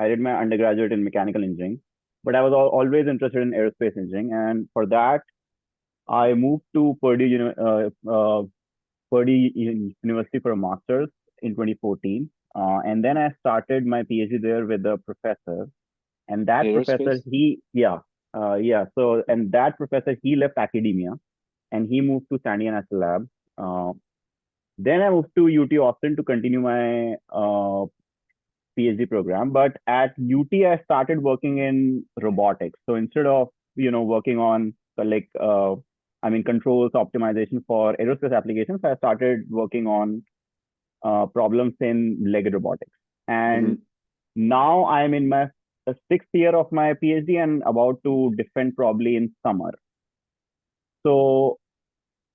I did my undergraduate in mechanical engineering, but I was always interested in aerospace engineering, and for that I moved to Purdue University for a master's in 2014, and then I started my PhD there with a professor, and that professor Aerospace? so and that professor he left academia and he moved to Sandia National Lab. Uh, then I moved to UT Austin to continue my PhD program. But at UT, I started working in robotics. So instead of working on controls optimization for aerospace applications, I started working on problems in leg robotics. Mm-hmm. And now I'm in my sixth year of my PhD and about to defend probably in summer. So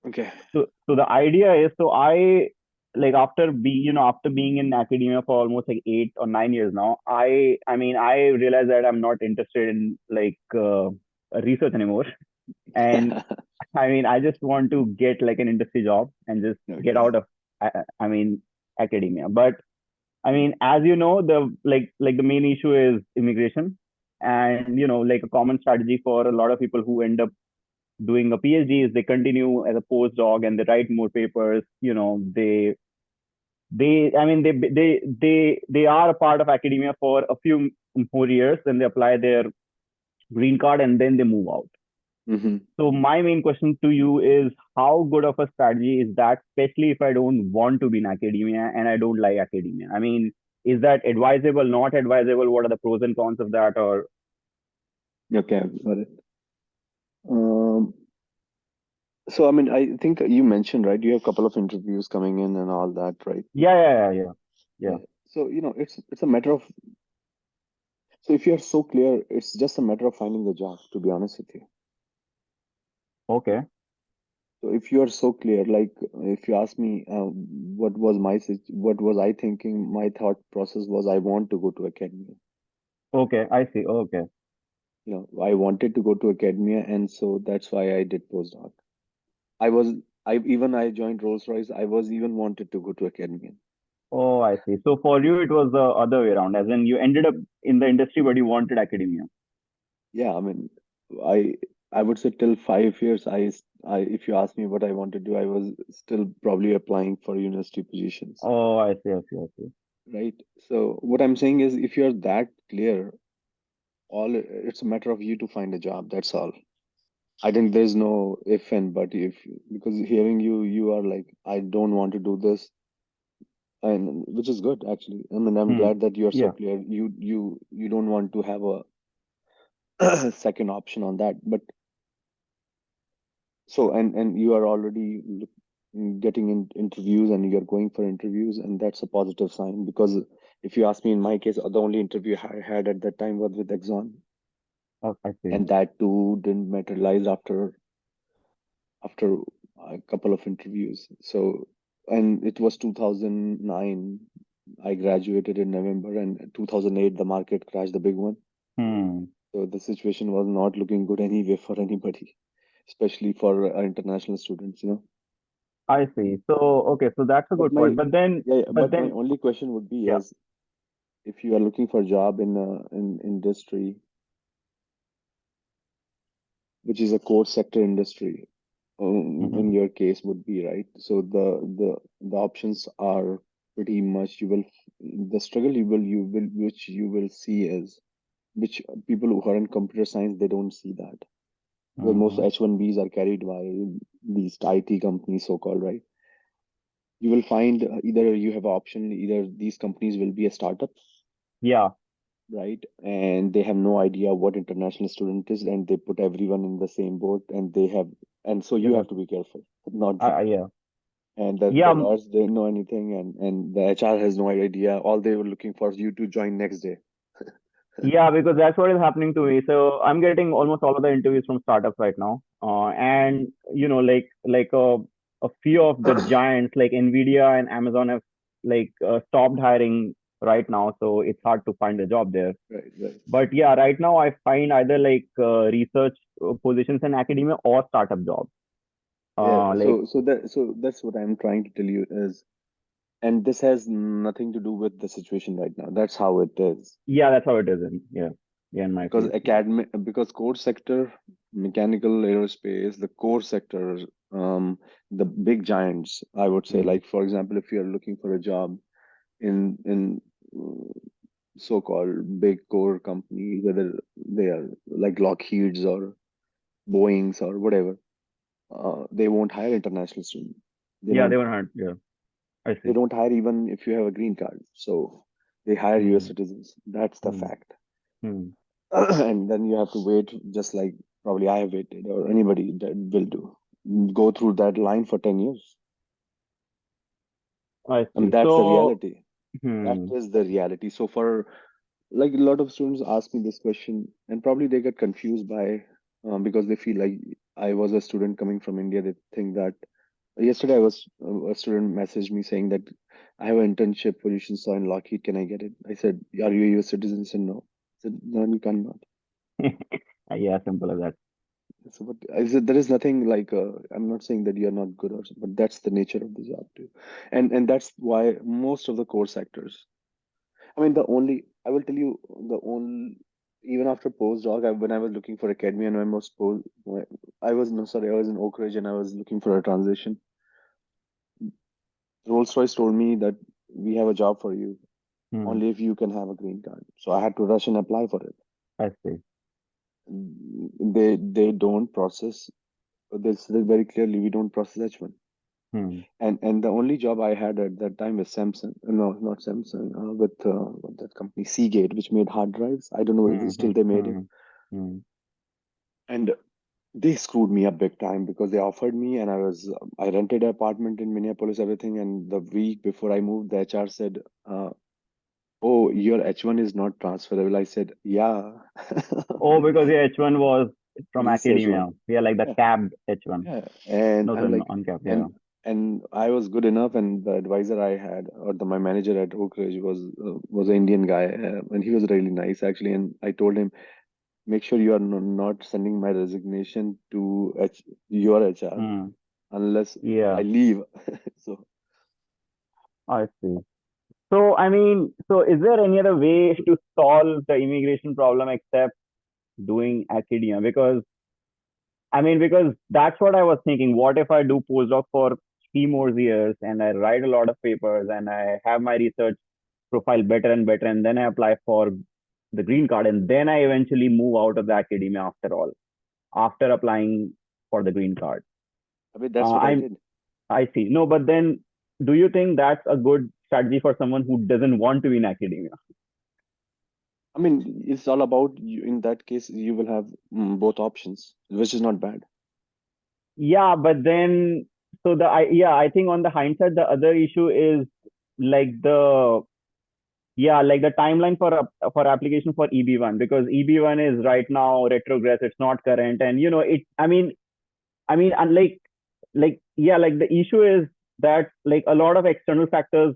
Okay. so the idea is, so I like after being in academia for almost like 8 or 9 years now, I realized that I'm not interested in research anymore. And I just want to get like an industry job and just get Okay. out of I mean academia. But as you know, the main issue is immigration. And like a common strategy for a lot of people who end up doing a PhD is they continue as a postdoc and they write more papers. They are a part of academia for a few more years, then they apply their green card and then they move out. Mm-hmm. So my main question to you is, how good of a strategy is that, especially if I don't want to be in academia and I don't like academia? Is that advisable, not advisable? What are the pros and cons of that? Or Okay, got it. Um, so I mean, I think you mentioned, right? You have a couple of interviews coming in and all that, right? yeah. Yeah. So, it's a matter of, so if you're so clear, it's just a matter of finding the job, to be honest with you. Okay. So if you are so clear, like if you ask me, what was I thinking? My thought process was I want to go to academia. Okay, I see. Okay. I wanted to go to academia, and so that's why I did postdoc. I was, I joined Rolls-Royce. I was even wanted to go to academia. Oh, I see. So for you, it was the other way around, as in you ended up in the industry, but you wanted academia. Yeah, I mean, I I would say till 5 years, if you ask me what I want to do, I was still probably applying for university positions, Oh, I see. right? So what I'm saying is, if you're that clear, all it's a matter of you to find a job. That's all. I think there's no if and but if, because hearing you, you are like, I don't want to do this, and which is good actually. I mean, I'm Hmm. glad that you are so Yeah. clear. You don't want to have a second option on that. But so, and you are already getting in interviews and you're going for interviews, and that's a positive sign, because if you ask me, in my case, the only interview I had at that time was with Exxon, Oh, I see. and that too didn't materialize after a couple of interviews. So, and it was 2009. I graduated in November, and 2008 the market crashed, the big one. Hmm. So the situation was not looking good anyway for anybody, especially for international students. I see. So okay, so that's a But good point. my But but my then, only question would be yeah. is, if you are looking for a job in industry, which is a core sector industry, Hmm. in your case would be right. So the options are pretty much, the struggle you will which you will see is, which people who are in computer science, they don't see that, because most Hmm. H1Bs are carried by these IT companies, so called, right? You will find, either you have an option, either these companies will be a startup, Yeah. right? And they have no idea what international student is, and they put everyone in the same boat, and so you Yeah. have to be careful, not them. Yeah. And Yeah. the lawyers didn't know anything, and the HR has no idea. All they were looking for is you to join next day. Yeah, because that's what is happening to me. So I'm getting almost all of the interviews from startups right now. And a few of the giants like Nvidia and Amazon have stopped hiring right now, so it's hard to find a job there. Right, right. But yeah, right now I find either research positions in academia or startup jobs. Yeah. Uh, like So that's what I'm trying to tell you is, And this has nothing to do with the situation right now. That's how it is. Yeah, that's how it is in, yeah, in my Because field. academic, because core sector, mechanical, aerospace, the core sector, um, the big giants, I would say, Hmm. like for example, if you're looking for a job in uh, so-called big core company, whether they are like Lockheed's or Boeing's or whatever, they won't hire international students. They Yeah, they don't. were hard. Yeah, I They see. don't hire even if you have a green card. So they hire US Hmm. citizens. That's the Hmm. fact. Hmm. And then you have to wait, just like probably I have waited, or anybody that will do, go through that line for 10 years. I And see. that's the So, reality. That hmm. is the reality. So for like a lot of students ask me this question, and probably they get confused by because they feel like I was a student coming from India. They think that yesterday I was a student messaged me saying that I have an internship position, so in Lockheed, can I get it? I said, are you a US citizen? He said, no. I said, no, you cannot. Yeah, simple as that. So, but I said, there is nothing like I'm not saying that you're not good or something, but that's the nature of the job too, and that's why most of the core sectors. I mean, the only I will tell you the only even after postdoc, when I was looking for academia and I was no sorry, I was in Oak Ridge and I was looking for a transition. Rolls-Royce told me that we have a job for you Hmm. only if you can have a green card. So I had to rush and apply for it. I see. They don't process. They said very clearly we don't process H1. Hmm. And the only job I had at that time was Samsung. No, not Samsung. With what that company Seagate, which made hard drives. I don't know if Hmm. still Hmm. they made it. Hmm. Hmm. And they screwed me up big time because they offered me, and I rented an apartment in Minneapolis, everything. And the week before I moved, the HR said, "Oh, your H1 is not transferable." I said, "Yeah." Oh, because your H1 was from This academia. H1. Yeah, like the Yeah. capped H1. Yeah, and No, I'm sorry, like, uncapped. Yeah. and I was good enough, and the advisor I had, or my manager at Oak Ridge was an Indian guy, and he was really nice actually. And I told him, make sure you are not sending my resignation to your HR Hmm. unless I Yeah, leave. So I see. So, I mean, so is there any other way to solve the immigration problem except doing academia? Because, I mean, because that's what I was thinking. What if I do postdoc for 3 more years and I write a lot of papers and I have my research profile better and better, and then I apply for the green card, and then I eventually move out of the academia after all, after applying for the green card. I mean that's what I I'm did. I see. No, but then do you think that's a good strategy for someone who doesn't want to be in academia? I mean, it's all about you. In that case, you will have both options, which is not bad. Yeah, but then so I think on the hindsight, the other issue is like the like the timeline for application for EB1, because EB1 is right now retrogress, it's not current, and it. I mean, unlike like the issue is that like a lot of external factors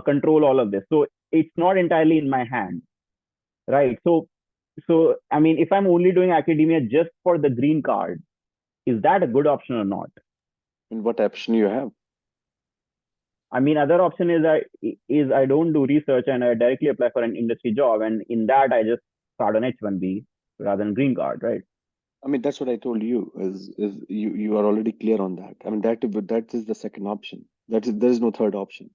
control all of this, so it's not entirely in my hand, right? So I mean, if I'm only doing academia just for the green card, is that a good option or not? And what option you have? I mean, other option is I don't do research and I directly apply for an industry job, and in that I just start on H1B rather than green card, right? I mean, that's what I told you. Is you are already clear on that? I mean, that is the second option. There is no third option.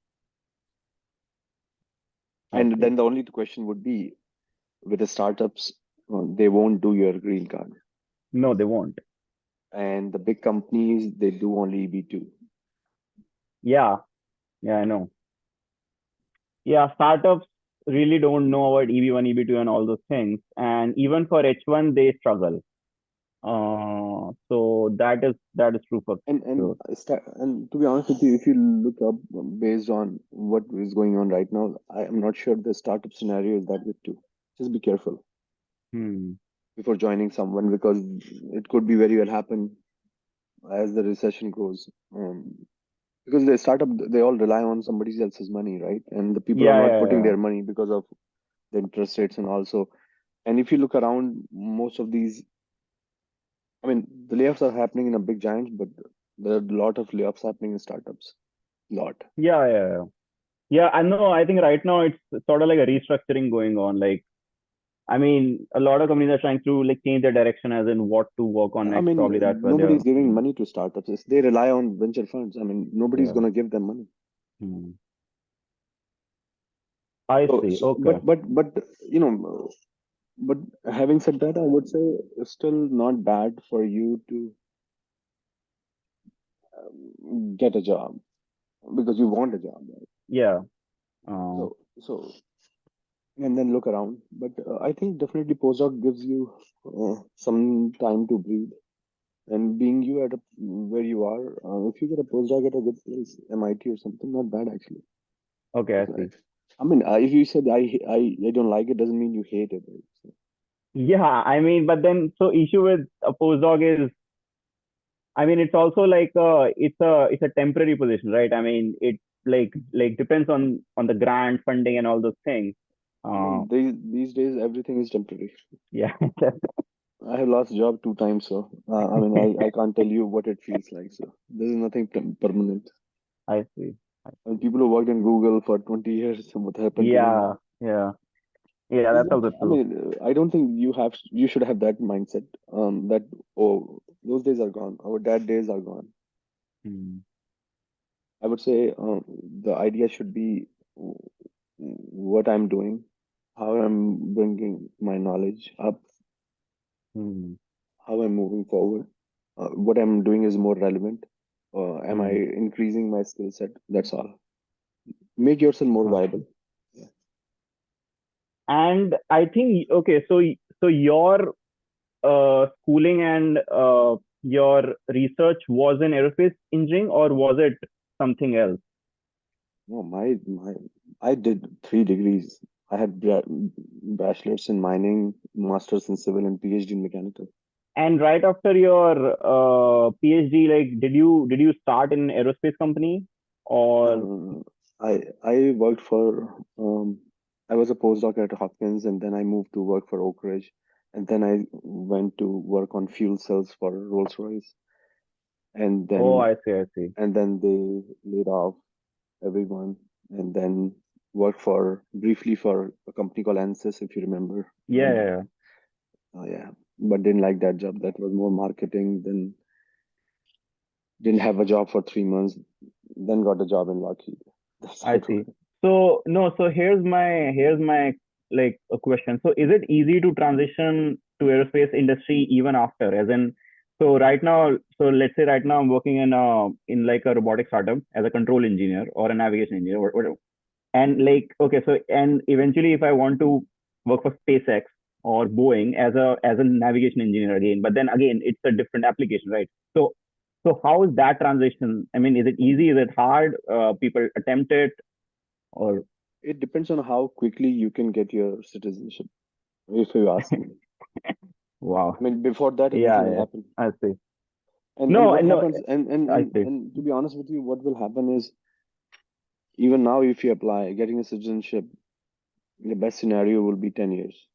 I And see. then the only question would be with the startups, they won't do your green card, No, they won't. and the big companies they do only B2. Yeah, yeah, I know. Yeah, startups really don't know about EB1, EB2, and all those things, and even for H1 they struggle. So that is true for And sure. and to be honest with you, if you look up based on what is going on right now, I am not sure the startup scenario is that good too. Just be careful Hmm. before joining someone because it could be very well happen as the recession goes. Because the startup, they all rely on somebody else's money, right? And the people are Yeah, not yeah, putting yeah. their money because of the interest rates and also. And if you look around, most of these, I mean, the layoffs are happening in a big giants, but there are a lot of layoffs happening in startups. Lot. Yeah, yeah, yeah. Yeah, I know. I think right now it's sort of like a restructuring going on. Like, I mean, a lot of companies are trying to like change their direction as in what to work on I next. mean, Probably that's why they're, nobody's giving money to startups. They rely on venture funds. I mean, nobody's yeah. gonna give them money. Hmm. I So, see. so Okay. but you know, but having said that, I would say it's still not bad for you to get a job because you want a job, right? Yeah. Uh, So and then look around. But I think definitely postdoc gives you some time to breathe. And being you at where you are, if you get a postdoc at a good place, MIT or something, not bad actually. okay, I It's see. nice. I mean, if you said I don't like it, doesn't mean you hate it. Right? So, Yeah, I mean, but then so issue with a postdoc is, I mean, it's also like it's a temporary position, right? I mean, it like depends on the grant funding and all those things. I Uh, mean, these days everything is temporary. yeah, I have lost job 2 times, so I mean, I can't tell you what it feels like. So there is nothing permanent. I see. I And see. people who worked in Google for 20 years, what happened to them? Yeah, yeah, yeah. It's That's not, also I true. mean, I don't think you should have that mindset. That oh, those days are gone. Our dad days are gone. Hmm. I would say the idea should be what I'm doing, how I'm bringing my knowledge up, Hmm. how I'm moving forward. What I'm doing is more relevant. Am I Hmm. increasing my skill set? That's all. Make yourself more Okay. viable. Yeah. And I think okay, so your schooling and your research was in aerospace engineering, or was it something else? No, my I did 3 degrees. I had bachelor's in mining, master's in civil, and PhD in mechanical. And right after your PhD, like, did you start in an aerospace company, or Uh, I worked for I was a postdoc at Hopkins, and then I moved to work for Oak Ridge, and then I went to work on fuel cells for Rolls-Royce, and oh, then I see, I see. they laid off everyone, and then worked for briefly for a company called Ansys, if you remember. Yeah, yeah, yeah. Yeah, but didn't like that job. That was more marketing. Then didn't have a job for 3 months. Then got a job in Lockheed. That's how I it see. went. So no, so here's my like a question. So is it easy to transition to aerospace industry even after, as in, so right now, so let's say right now I'm working in like a robotic startup as a control engineer or a navigation engineer, or whatever. And like, okay, so and eventually if I want to work for SpaceX or Boeing as a navigation engineer again, but then again it's a different application, right? So how is that transition? I mean, is it easy? Is it hard? People attempt it, or It depends on how quickly you can get your citizenship, if you ask me. wow. I mean, before that, anything Yeah, will yeah, happen. I see. And No, what no, happens, I see. and to be honest with you, what will happen is even now, if you apply, getting a citizenship, the best scenario will be 10 years,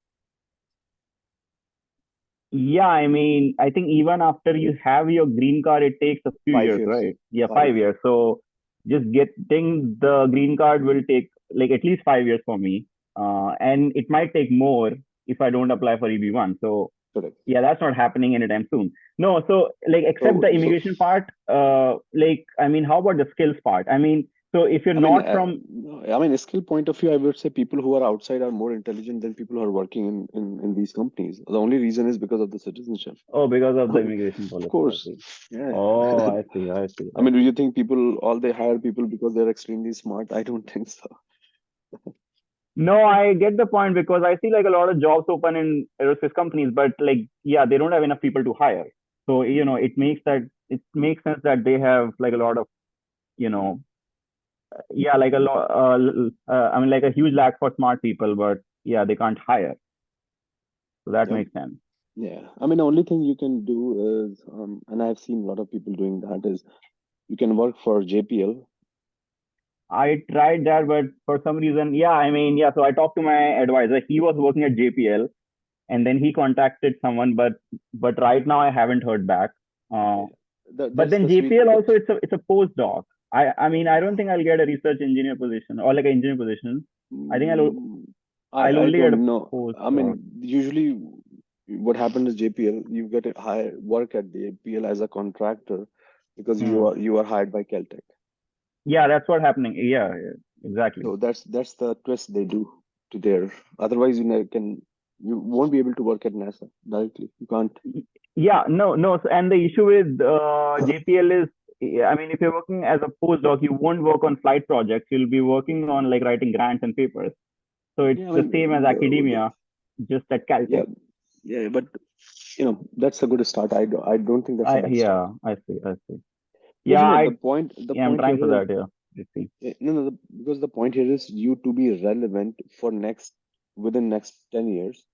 Yeah, I mean, I think even after you have your green card, it takes a few five years, years, right? Yeah, five. 5 years. So just getting the green card will take like at least 5 years for me. And it might take more if I don't apply for EB1. So Correct. yeah, that's not happening anytime soon. No, so like except the So immigration part, like I mean, how about the skills part? I mean, so if you're I mean, not from, no, I mean, a skill point of view, I would say people who are outside are more intelligent than people who are working in these companies. The only reason is because of the citizenship. oh, because of the Of immigration policy, I course. see. Yeah. Oh, I see, I see, I I mean, do see. you think people, all they hire people because they're extremely smart? I don't think so. No, I get the point because I see like a lot of jobs open in aerospace companies, but like, yeah, they don't have enough people to hire. So, it makes sense that they have like a lot of, you know, yeah, like a lot, I mean, like a huge lack for smart people, but yeah, they can't hire. So that Yep. makes sense. Yeah. I mean, the only thing you can do is, and I've seen a lot of people doing that, is you can work for JPL. I tried that, but for some reason, yeah, I mean, yeah. So I talked to my advisor. He was working at JPL, and then he contacted someone, but right now I haven't heard back. Uh, Yeah. but That's then the sweet. JPL also, it's a postdoc. I mean, I don't think I'll get a research engineer position or like an engineer position. I think Mm, I'll I only get a don't know. I postdoc. mean, usually what happened is JPL, you get a high work at the JPL as a contractor because Hmm. you are hired by Caltech. Yeah, that's what happening. Yeah, yeah, exactly. So that's the twist they do to their. Otherwise, you won't be able to work at NASA directly. You can't. Yeah, no, no. And the issue with JPL is, I mean, if you're working as a postdoc, you won't work on flight projects. You'll be working on like writing grants and papers. So it's Yeah, I the same as mean academia, just at yeah, Caltech. yeah, but that's a good start. I don't think that's a bad start. I see, I see. Because Yeah, the yeah, I'm point trying here for is that. Yeah, let's see. no, no, because the point here is you to be relevant for within next 10 years,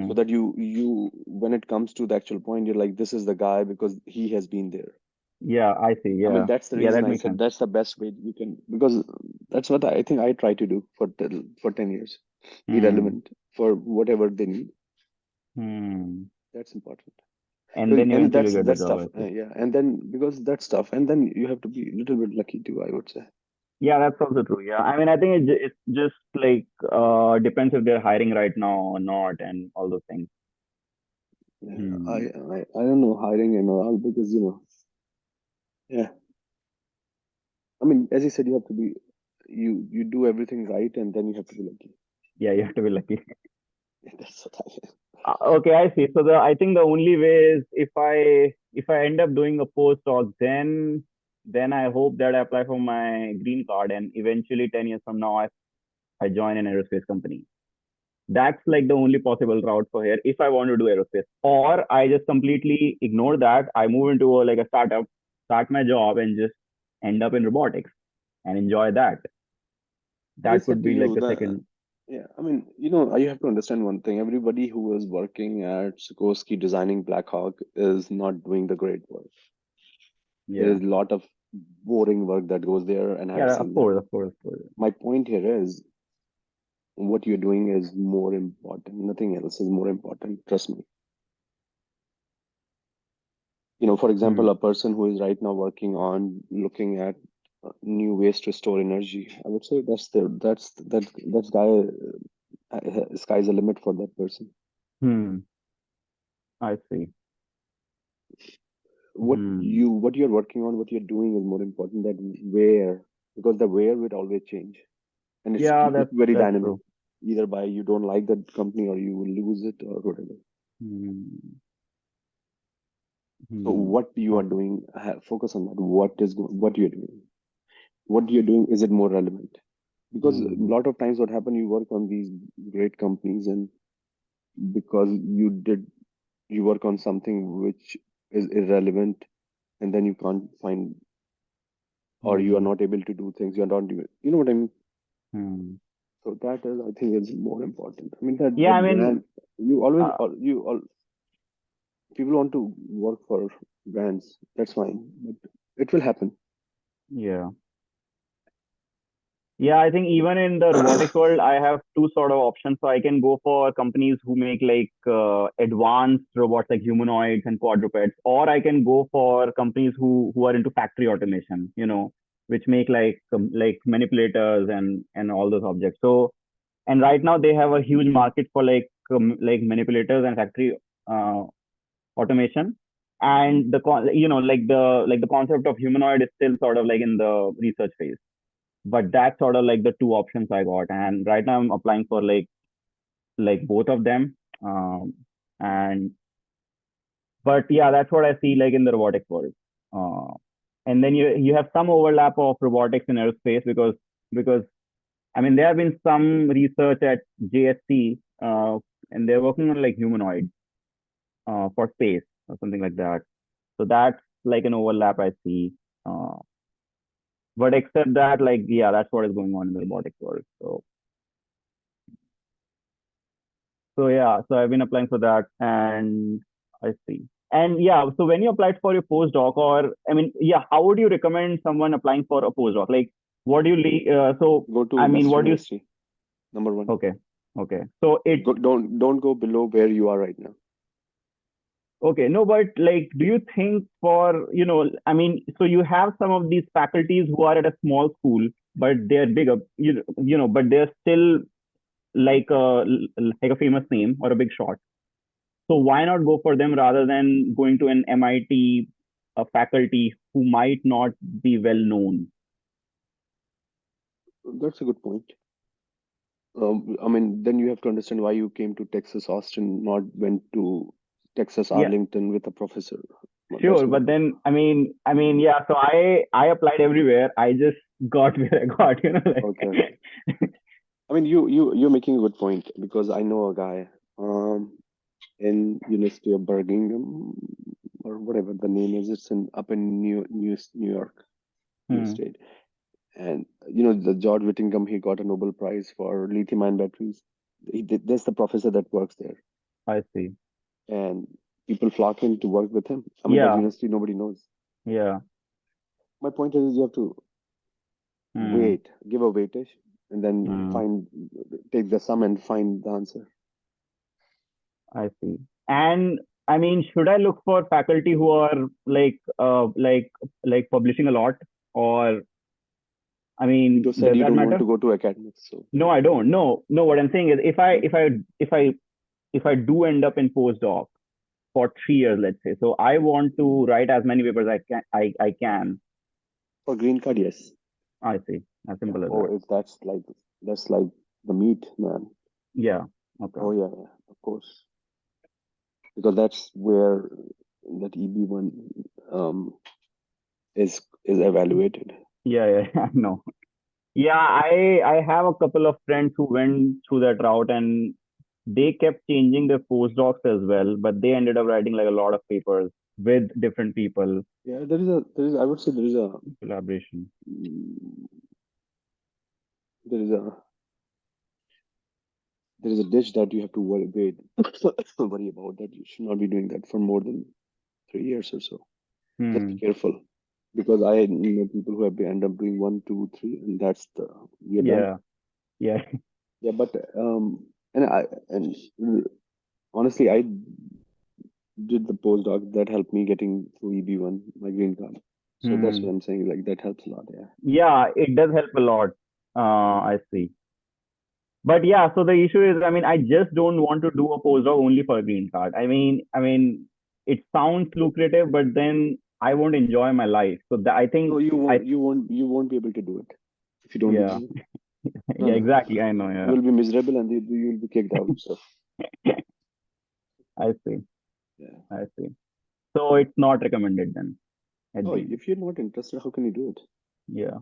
so Hmm. that you when it comes to the actual point, you're like, this is the guy because he has been there. Yeah, I see. I mean, Yeah, that's the yeah, reason that I makes said sense. that's the best way you can, because that's what I think I try to do for 10 years. Be Hmm. relevant for whatever they need. Hmm. That's important. And then And eventually get the that's job. tough. I see. Yeah. And then because that's tough. And then you have to be a little bit lucky too, I would say. Yeah, that's also true. Yeah, I mean, I think it's just like depends if they're hiring right now or not, and all those things. Yeah. Hmm. I don't know hiring and all because, yeah. I mean, as you said, you have to be, you do everything right and then you have to be lucky. Yeah, you have to be lucky. That's what I Okay, I see. So I think the only way is if I end up doing a postdoc, then I hope that I apply for my green card, and eventually 10 years from now I join an aerospace company. That's like the only possible route for here if I want to do aerospace. Or I just completely ignore that. I move into like a startup, start my job, and just end up in robotics and enjoy that. As I That would said to be like you, a second. yeah, I mean, you have to understand one thing. Everybody who is working at Sikorsky designing Black Hawk is not doing the great work. There Yeah, is a lot of boring work that goes there, and I've yeah, seen that. of course, of course. My point here is what you're doing is more important. Nothing else is more important. Trust me. For example, Hmm. a person who is right now working on looking at new ways to store energy, I would say that's sky's the limit for that person. Hmm. I see. what Hmm. you what you're working on, what you're doing is more important than where, because the where will always change, and Yeah, it's very that's dynamic. true. Either by you don't like that company or you will lose it or whatever. Hmm. So Hmm. what you are Okay. doing, focus on that. What you're doing, what you're doing, is it more relevant? Because a Hmm. lot of times what happen, you work on these great companies, and because you work on something which is irrelevant, and then you can't find, or you are Hmm. not able to do things, you're not doing, you know what I mean. Hmm. So that is, I think, is more important. I mean, that Yeah, the I mean, brand, you always, uh, you all people want to work for brands. That's fine, but it will happen. yeah. Yeah, I think even in the robotics world, I have two sort of options. So I can go for companies who make like advanced robots like humanoids and quadrupeds, or I can go for companies who are into factory automation, which make like manipulators and all those objects. So and right now they have a huge market for like manipulators and factory uh, automation. And the concept of humanoid is still sort of like in the research phase, but that's sort of like the two options I got. And right now I'm applying for like both of them. And but yeah, that's what I see like in the robotics world. Uh, and then you have some overlap of robotics in aerospace because I mean there have been some research at JSC, and they're working on like humanoids for space or something like that. So that's like an overlap I see. Uh, but except that, like, yeah, that's what is going on in the robotics world. So yeah, so I've been applying for that, and I see. And yeah, so when you applied for your postdoc, or I mean, yeah, how would you recommend someone applying for a postdoc? Like, what do you so Go to I mean, best what do you? university, number one. Okay, okay. So Don't go below where you are right now. Okay, no, but like, do you think for, I mean, so you have some of these faculties who are at a small school, but they're bigger, but they're still like a famous name or a big shot. So why not go for them rather than going to an MIT faculty who might not be well known? That's a good point. I mean, then you have to understand why you came to Texas Austin, not went to Texas Yeah, Arlington with a professor. Well, that's sure, my but point. then yeah. So I applied everywhere. I just got where I got. Okay, okay. I mean, you're making a good point because I know a guy in University of Birmingham or whatever the name is. It's in up in New York, New Hmm, State. And the George Whittingham, he got a Nobel Prize for lithium-ion batteries. That's the professor that works there, I see. and people flock in to work with him. I mean, that Yeah, university nobody knows. yeah. My point is, you have to Hmm, give a weightage, and then hmm. take the sum and find the answer. I see. And I mean, should I look for faculty who are publishing a lot, or I You mean, just said does you that don't want matter? to go to academics, so No, I don't. No, no. What I'm saying is, if I do end up in postdoc for 3 years, let's say, so I want to write as many papers I can. for green card, yes. I see. As Yeah. simple as Oh, that. if that's like the meat, man. Yeah. Okay. Oh yeah, yeah, of course. Because that's where that EB1 um is evaluated. Yeah, yeah. I know. Yeah, I have a couple of friends who went through that route, and they kept changing their postdocs as well, but they ended up writing like a lot of papers with different people, Yeah, there is I would say collaboration. mm, there is a there is a dish that you have to worry about that you should not be doing that for more than 3 years or so. Just be Hmm. careful because I know people who have been end up doing one, two, three, and that's the you're done. Yeah. Yeah. Yeah, but and honestly, I did the postdoc that helped me getting through EB1, my green card. So that's what Hmm. I'm saying. Like that helps a lot. Yeah. Yeah, it does help a lot. I see. But yeah, so the issue is, I mean, I just don't want to do a postdoc only for a green card. I mean, it sounds lucrative, but then I won't enjoy my life. So I No, think you I, won't. You won't be able to do it if you don't do yeah, that. No, yeah, no. exactly. I know. You will be miserable and you'll be kicked out. So Yeah, I see. yeah. I see. So it's not recommended then at Oh, the end. if you're not interested, how can you do it? Yeah.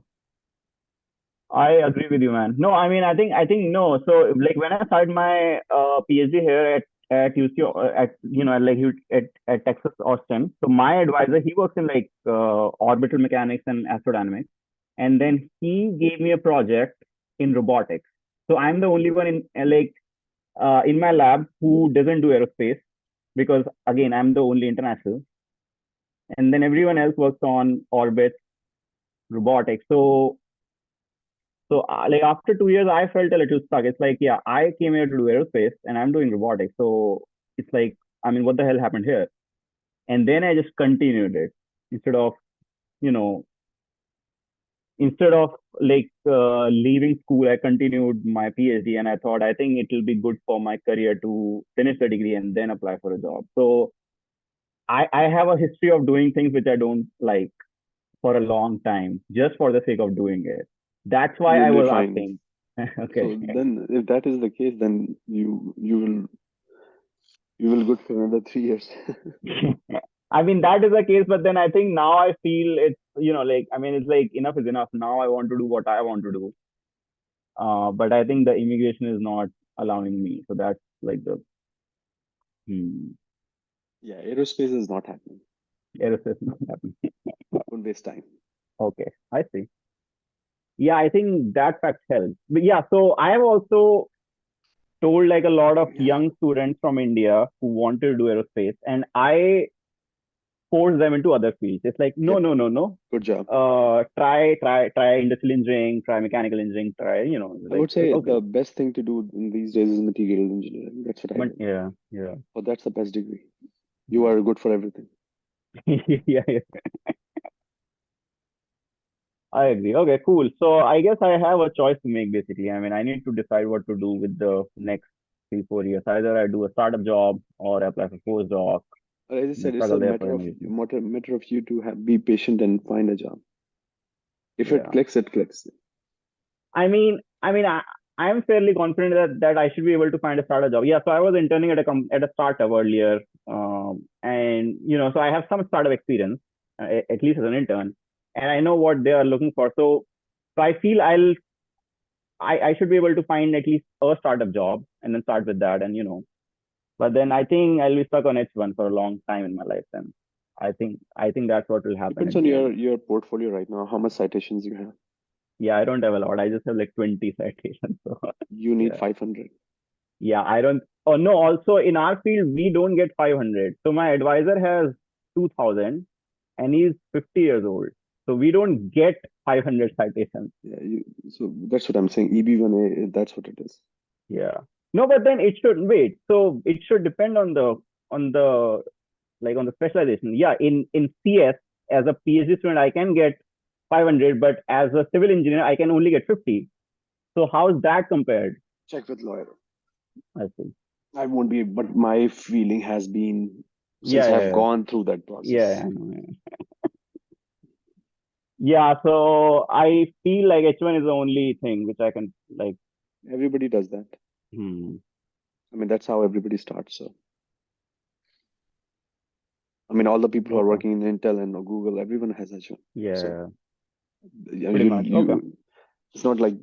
I agree with you, man. No, I think no. So like when I started my PhD here at UC at at Texas Austin. So my advisor, he works in like orbital mechanics and astrodynamics, and then he gave me a project in robotics. So I'm the only one in my lab who doesn't do aerospace, because again I'm the only international, and then everyone else works on orbit robotics. So, like after 2 years, I felt a little stuck. It's like, yeah, I came here to do aerospace and I'm doing robotics. So it's like, I mean, what the hell happened here? And then I just continued it instead of, you know, instead of leaving school, I continued my PhD, and I thought, I think it will be good for my career to finish the degree and then apply for a job. So I have a history of doing things which I don't like for a long time, just for the sake of doing it. That's why I You'll be was fine. asking. So Okay. then, if that is the case, then you will good for another 3 years. I mean, that is the case, but then I think now I feel it's, I mean, it's like enough is enough. Now I want to do what I want to do. But I think the immigration is not allowing me. So that's like the hmm, Yeah, aerospace is not happening. error is not happening. Don't waste time. Okay, I see. Yeah, I think that fact helps. But yeah, so I have also told like a lot of Yeah, young students from India who want to do aerospace, and I force them into other fields. It's like, no, yep. no, no, no. Good job. Try industrial engineering, try mechanical engineering, try, I like, would say okay. the best thing to do in these days is material engineering. That's what I But did. yeah, yeah. Oh, that's the best degree. You are good for everything. Yeah, yeah, I agree. Okay, cool. So I guess I have a choice to make basically. I mean, I need to decide what to do with the next 3, 4 years. Either I do a startup job or apply for postdoc As I and said, it's struggle a there for matter a of issue. matter of you to be patient and find a job. If it Yeah. clicks, it clicks. I'm fairly confident that I should be able to find a startup job. Yeah. So I was interning at a startup earlier, and so I have some startup experience, at least as an intern, and I know what they are looking for. So I feel I should be able to find at least a startup job and then start with that, and. But then I think I'll be stuck on H1 for a long time in my life. Then I think that's what will happen Depends at on the end. your portfolio right now, how much citations you have. Yeah, I don't have a lot. I just have like 20 citations. So You need yeah, 500. yeah. I don't. Oh no. Also in our field, we don't get 500. So my advisor has 2,000, and he's 50 years old. So we don't get 500 citations. Yeah, so that's what I'm saying. EB1A, that's what it is. Yeah. No, but then it should wait. So it should depend on the on the specialization. Yeah, in CS as a PhD student, I can get 500, but as a civil engineer, I can only get 50. So how is that compared? Check with lawyer. I see. I won't be, but my feeling has been since Yeah, I've yeah, gone through that yeah, process. yeah, I know, yeah. Yeah, so I feel like H1 is the only thing which I can like. Everybody does that. Hmm. I mean, that's how everybody starts. So, I mean, all the people who are Okay. working in Intel and Google, everyone has H1. So, Yeah, yeah, pretty much. Okay. it's not like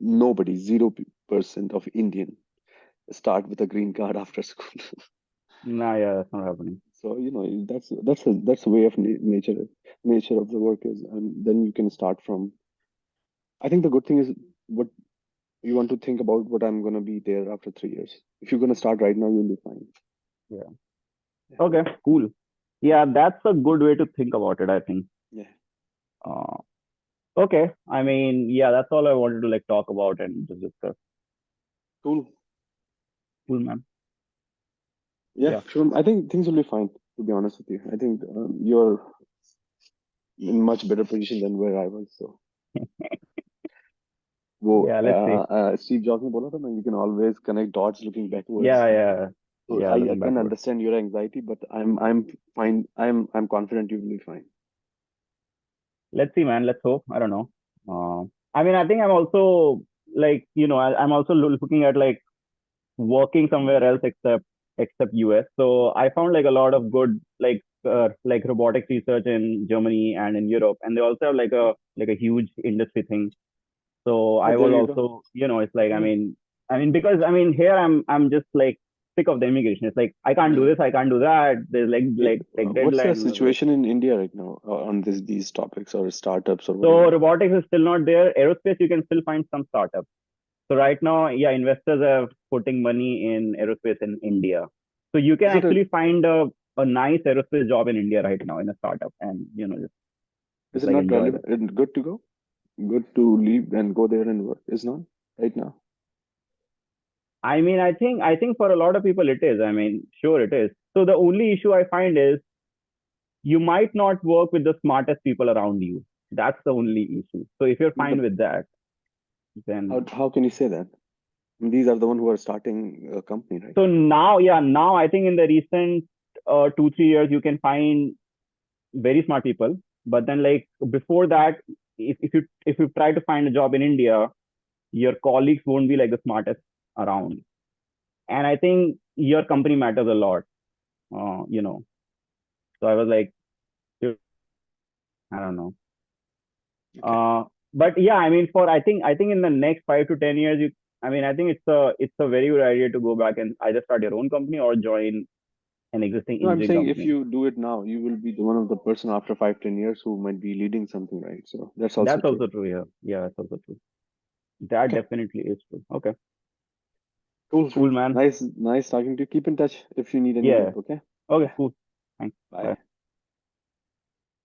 nobody, 0% of Indian start with a green card after school. Nah, yeah, that's not happening. So, that's a way of nature of the work is, and then you can start from. I think the good thing is what you want to think about what I'm gonna be there after 3 years. If you're gonna start right now, you'll be fine. Yeah. Yeah. Okay, cool. Yeah. Yeah, that's a good way to think about it, I think. Yeah. Uh, okay. I mean, yeah, that's all I wanted to like talk about and just discuss. Cool. Cool, man. Yeah, Yeah. sure. I think things will be fine, to be honest with you. I think you're in much better position than where I was. So, वो Yeah, let's see. Steve Jobs ने बोला था ना, you can always connect dots looking backwards. Yeah, yeah, So yeah, I looking can backward. understand your anxiety, but I'm fine. I'm confident you will be fine. Let's see, man. Let's hope. I don't know. I mean, I think I'm also I'm also looking at like working somewhere else except US. So I found like a lot of good like robotics research in Germany and in Europe, and they also have like a huge industry thing. So Yeah, I there was you go. also, it's like, Yeah. because here I'm just like sick of the immigration. It's like I can't do this, I can't do that. There's like What's the deadlines. I was like, situation in India right now on these topics or startups or so whatever? robotics is still not there. Aerospace you can still find some startups. So right now, yeah, investors are putting money in aerospace in India. So you can Is it a actually find a nice aerospace job in India right now in a startup, and is just it like not enjoy relevant? that. Good to go? Good to leave and go there and work? Is not right now. I think for a lot of people it is. I mean, sure it is. So the only issue I find is you might not work with the smartest people around you. That's the only issue. So if you're But fine with that, then how can you say that? These are the one who are starting a company, right? so now, yeah, now I think in the recent 2, 3 years you can find very smart people. But then like before that, if you try to find a job in India, your colleagues won't be like the smartest around. And I think your company matters a lot. Uh, you know. So I was like, I don't know. Okay. Uh, but yeah, I mean, I think in the next 5 to 10 years, I think it's a very good idea to go back and either start your own company or join an existing No, I'm engineering saying if company. you do it now, you will be the one of the person after 5, 10 years who might be leading something, right? So that's also That's true. also true. Yeah, yeah, that's also true. That Okay. definitely is true. Okay, Cool. cool, man. Nice talking to you. Keep in touch if you need any Yeah. help, okay? Okay, Yeah. cool. Thanks. Bye. Bye.